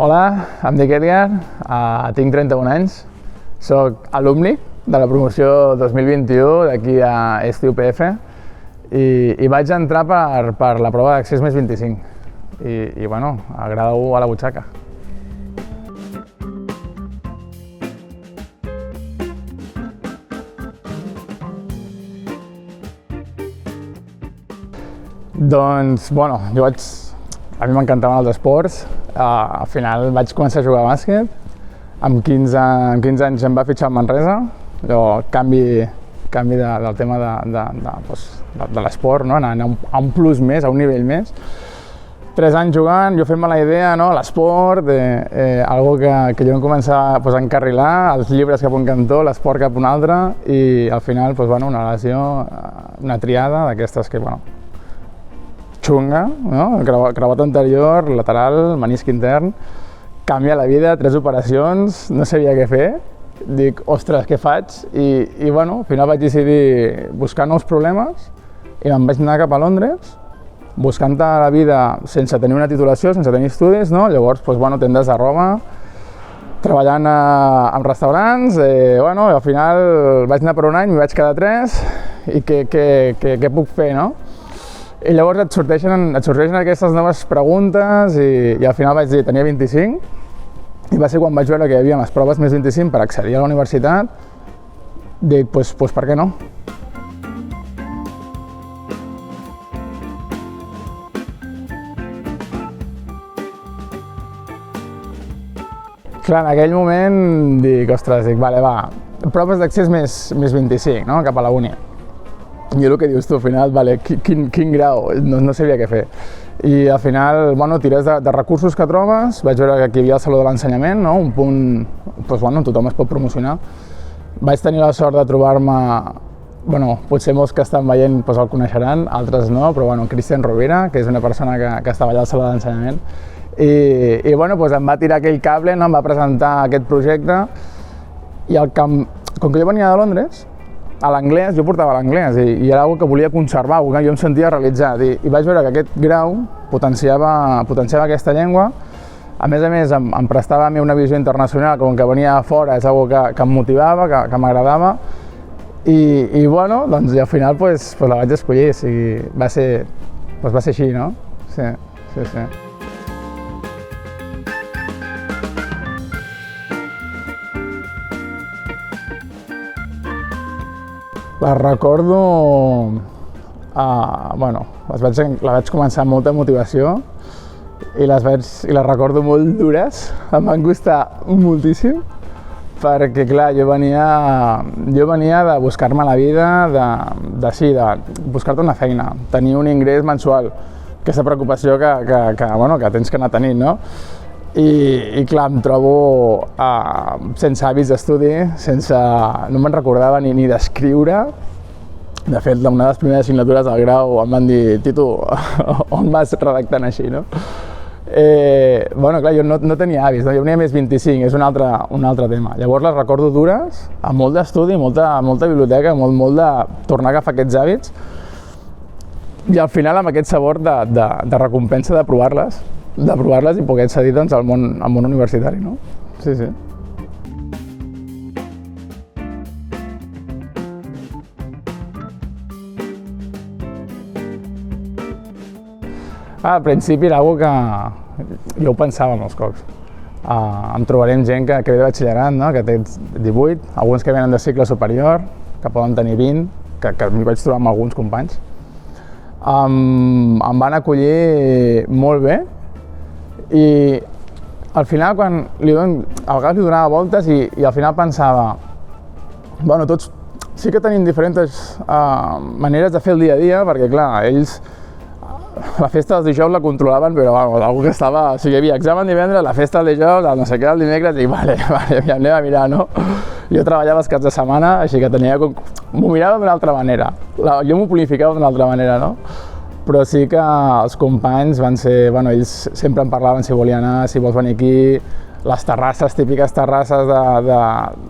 Hola, em dic Edgar, tinc 31 anys, soc alumni de la promoció 2021 d'aquí a STUPF i vaig entrar per la prova d'accés més 25 i bueno, agrada-ho a la butxaca. Doncs, bueno, a mi m'encantaven els esports. Al final vaig començar a jugar a bàsquet. Amb 15 anys em va fitxar al Manresa. Canvi del tema de l'esport, no? Anar a un plus més, a un nivell més. 3 anys jugant, jo fent-me la idea, no? L'esport, algo que jo em començava a encarrilar, els llibres cap un cantó, l'esport cap un altre, i al final, una lesió, una triada d'aquestes que, xunga, no? Creuat anterior, lateral, menisc intern, canvia la vida, 3 operacions, no sabia què fer, dic, ostres, què faig? I al final vaig decidir buscar nous problemes i me'n vaig anar cap a Londres, buscant la vida sense tenir una titulació, sense tenir estudis, no? Llavors, tendes de roba, treballant en restaurants, i al final vaig anar per un any, m'hi vaig quedar 3, i què puc fer, no? I llavors et sorgeixen aquestes noves preguntes i al final vaig dir, tenia 25 i va ser quan vaig veure que hi havia les proves més 25 per accedir a la universitat. Dic, doncs per què no? Clar, en aquell moment dic, ostres, vale, proves d'accés més 25, no? Cap a la uni. I el que dius tu, al final, vale, quin grau, no sabia què fer. I al final, tires de recursos que trobes, vaig veure que aquí hi havia el Saló de l'Ensenyament, no? Un punt, on tothom es pot promocionar. Vaig tenir la sort de trobar-me, potser molts que estan veient el coneixeran, altres no, però Cristian Rovira, que és una persona que estava allà al Saló de l'Ensenyament, i em va tirar aquell cable, no? Em va presentar aquest projecte, i com que jo venia de Londres, a l'anglès, jo portava l'anglès i era una cosa que volia conservar, que jo em sentia realitzat i vaig veure que aquest grau potenciava aquesta llengua. A més, em prestava a mi una visió internacional, com que venia de fora, és una que em motivava, que m'agradava i al final la vaig escollir, va ser així, no? Sí. La recordo, la vaig començar amb molta motivació i les recordo molt dures, em van costar moltíssim, perquè clar, jo venia de buscar-me la vida, de buscar-te una feina, tenir un ingrés mensual, aquesta preocupació que tens que anar tenint, no? I clar, em trobo sense hàbits d'estudi, no me'n recordava ni d'escriure. De fet, una de les primeres assignatures del grau em van dir, Titu, on vas redactant així, no? Clar, jo no tenia hàbits, jo venia més 25, és un altre tema. Llavors les recordo dures, amb molt d'estudi, molta biblioteca, molt de tornar a agafar aquests hàbits i al final amb aquest sabor de recompensa de provar-les i poder accedir al món universitari, no? Sí. Al principi era una cosa que jo ho pensava molts cops. Em trobaré amb gent que ve de batxillerat, no? Que té 18, alguns que venen de cicle superior, que poden tenir 20, que m'hi vaig trobar amb alguns companys. Em van acollir molt bé i al final, a vegades li donava voltes i al final pensava, tots sí que tenim diferents maneres de fer el dia a dia, perquè clar, ells la festa dels dijous la controlaven, però algú que estava, hi havia examen divendres, la festa del dijous, el no sé què, el dimecres, i vale, anem a mirar, no? Jo treballava els caps de setmana, així que m'ho mirava d'una altra manera, jo m'ho planificava d'una altra manera, no? Però sí que els companys van ser, ells sempre em parlaven si volia anar, si vols venir aquí, les terrasses, típiques terrasses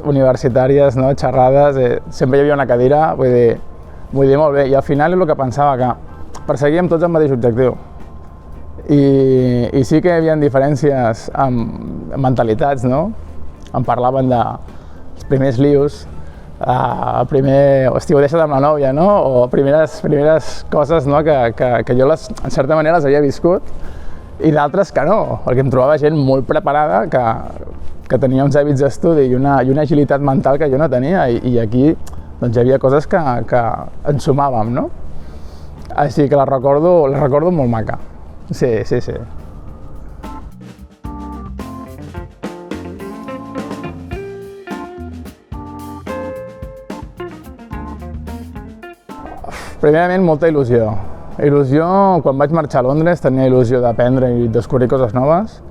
universitàries, no? Xerrades, sempre hi havia una cadira, vull dir, molt bé, i al final és el que pensava, que perseguíem tots el mateix objectiu. I sí que hi havia diferències amb mentalitats, no? Em parlaven dels primers lius, primer, hòstia, ho deixes amb la nòvia, no? O primeres coses, no? que jo en certa manera les havia viscut, i d'altres que no, perquè em trobava gent molt preparada que tenia uns hàbits d'estudi i una agilitat mental que jo no tenia, i aquí doncs, hi havia coses que ens sumàvem, no? Així que la recordo molt maca. Sí. Primerament, molta il·lusió. Quan vaig marxar a Londres tenia il·lusió d'aprendre i descobrir coses noves.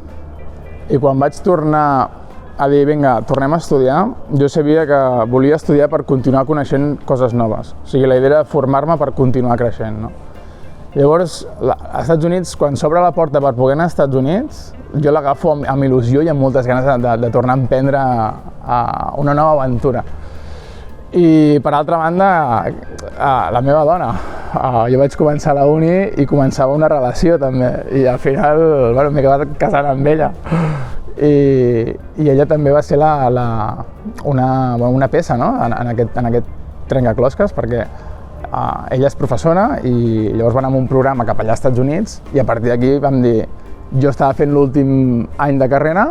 I quan vaig tornar a dir, vinga, tornem a estudiar, jo sabia que volia estudiar per continuar coneixent coses noves. O sigui, la idea era formar-me per continuar creixent, no? Llavors, als Estats Units, quan s'obre la porta per poder anar als Estats Units, jo l'agafo amb il·lusió i amb moltes ganes de tornar a emprendre una nova aventura. I, per altra banda, la meva dona. Jo vaig començar a la uni i començava una relació, també. I al final, m'he acabat casant amb ella. I ella també va ser una peça, no? en aquest trencaclosques, perquè ella és professora i llavors van anar a un programa cap allà als Estats Units i a partir d'aquí vam dir, jo estava fent l'últim any de carrera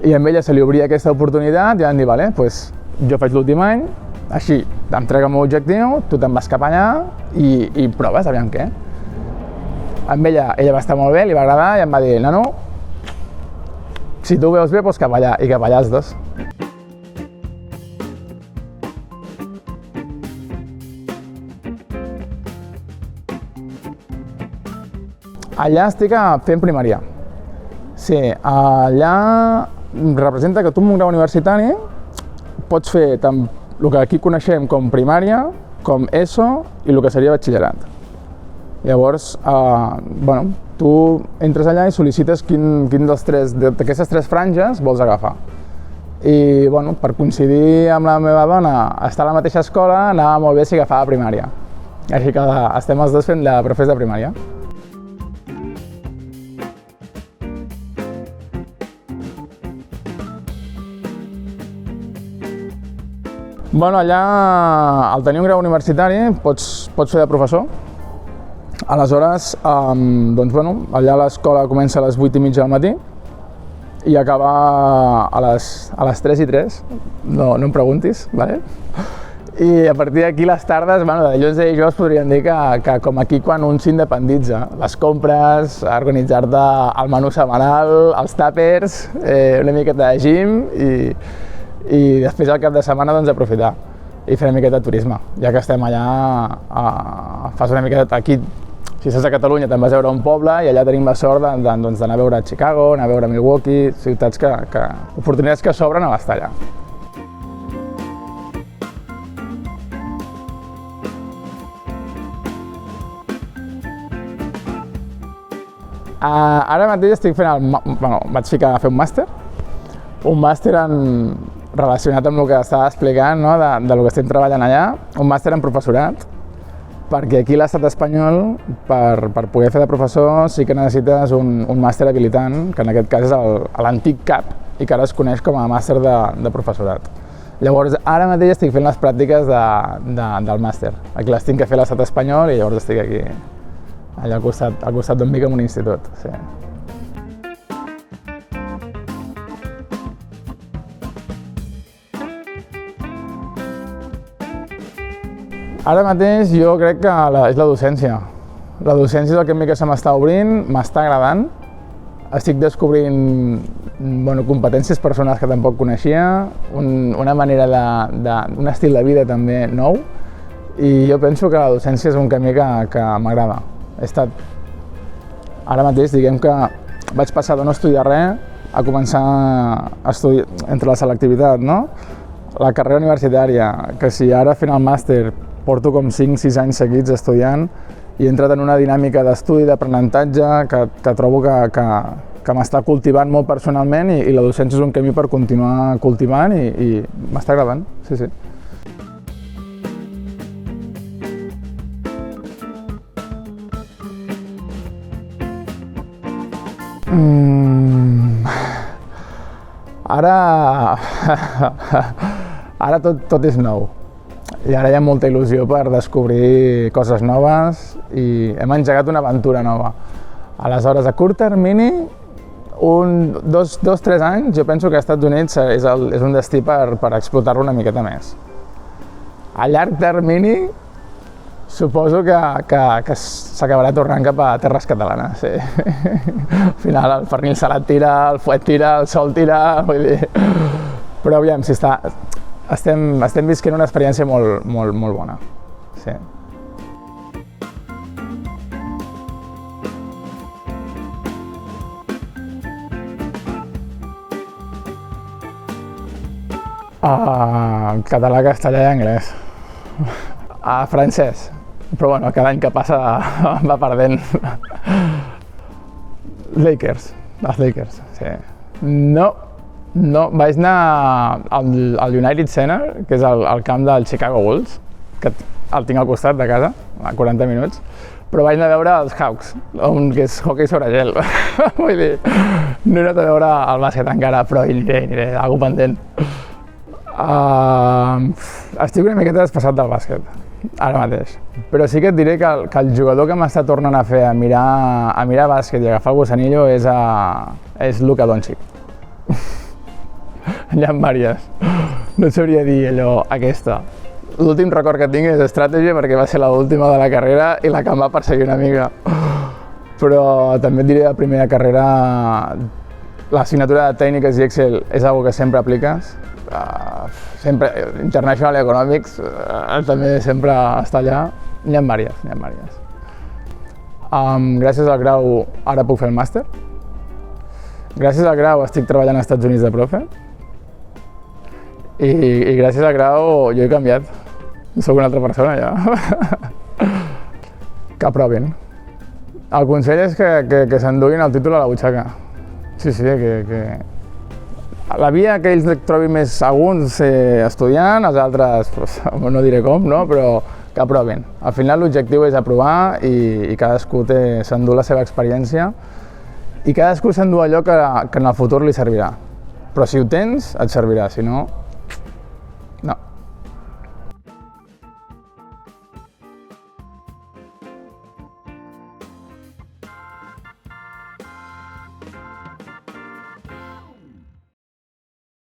i a ella se li obria aquesta oportunitat i vam dir, vale, doncs jo faig l'últim any, així t'entrega el meu objectiu, tu te'n vas cap allà i proves, aviam què. Amb ella va estar molt bé, li va agradar i em va dir, nano, si tu ho veus bé, doncs cap allà, i cap allà els dos. Allà estic fent primària. Sí, allà representa que tu amb un grau universitari pots fer tant el que aquí coneixem com primària, com ESO i el que seria batxillerat. Llavors, tu entres allà i sol·licites quin d'aquestes tres franges vols agafar. I, per coincidir amb la meva dona, estar a la mateixa escola, anava molt bé si agafava primària. Així que estem els dos fent de profes de primària. Allà, al tenir un grau universitari, pots fer de professor. Aleshores, allà l'escola comença a les 8:30 del matí i acaba a les 3:03, no em preguntis, vale? I a partir d'aquí les tardes, de dilluns a dijous podríem dir que com aquí quan un s'independitza, les compres, organitzar-te el menú setmanal, els tàpers, una miqueta de gym i després al cap de setmana aprofitar i fer una miqueta de turisme. Ja que estem allà, fas una miqueta aquí, si estàs a Catalunya te'n vas a veure un poble i allà tenim la sort d'anar a veure Chicago, anar a veure Milwaukee, ciutats oportunitats que s'obren a l'estar allà. Ara mateix estic fent vaig ficar a fer un màster relacionat amb el que estava explicant, del que estem treballant allà, un màster en professorat, perquè aquí a l'estat espanyol, per poder fer de professor, sí que necessites un màster habilitant, que en aquest cas és l'antic CAP, i que ara es coneix com a màster de professorat. Llavors, ara mateix estic fent les pràctiques del màster. Aquí les tinc que fer a l'estat espanyol i llavors estic aquí, allà al costat d'on vic en un institut. Sí. Ara mateix jo crec que és la docència. La docència és el que se m'està obrint, m'està agradant. Estic descobrint competències personals que tampoc coneixia, una manera un estil de vida també nou, i jo penso que la docència és un camí que m'agrada. Ara mateix, diguem que vaig passar de no estudiar res a començar a estudiar entre la selectivitat, no? La carrera universitària, que si ara fent el màster porto com 5-6 anys seguits estudiant i he entrat en una dinàmica d'estudi, d'aprenentatge que trobo que m'està cultivant molt personalment i la docència és un camí per continuar cultivant i m'està agradant, sí. Ara tot és nou i ara hi ha molta il·lusió per descobrir coses noves i hem engegat una aventura nova. Aleshores, a curt termini, 2-3 anys, jo penso que als Estats Units és un destí per explotar-lo una miqueta més. A llarg termini, suposo que s'acabarà tornant cap a terres catalanes, sí. Al final el pernil salat tira, el fuet tira, el sol tira, vull dir... Però aviam, si estem visquent una experiència molt bona, sí. Català, castellà i anglès. Francès, però bueno, cada any que passa va perdent. Els Lakers, sí. No, vaig anar al United Center, que és el camp del Chicago Bulls, que el tinc al costat de casa, a 40 minuts, però vaig anar a veure els Hawks, que és hoquei sobre gel. Vull dir, no he anat a veure el bàsquet encara, però hi aniré, algú pendent. Estic una miqueta despassat del bàsquet, ara mateix, però sí que et diré que el jugador que m'està tornant a fer a mirar bàsquet i agafar el gossanillo és Luka Doncic. N'hi ha diverses, no et sabria dir allò, aquesta. L'últim record que tinc és Strategy perquè va ser l'última de la carrera i la que em va perseguir una mica. Però també et diré la primera carrera, l'assignatura de tècniques i Excel és una que sempre apliques. Sempre, International Economics també sempre està allà, n'hi ha diverses. Gràcies al grau ara puc fer el màster. Gràcies al grau estic treballant als Estats Units de profe. I gràcies al grau jo he canviat, soc una altra persona ja. Que aprovin. El consell és que s'enduguin el títol a la butxaca. Sí, que la via que ells trobin més alguns estudiant, els altres no diré com, no? Però que aprovin. Al final l'objectiu és aprovar i cadascú s'endú la seva experiència i cadascú s'endú allò que en el futur li servirà. Però si ho tens, et servirà, si no,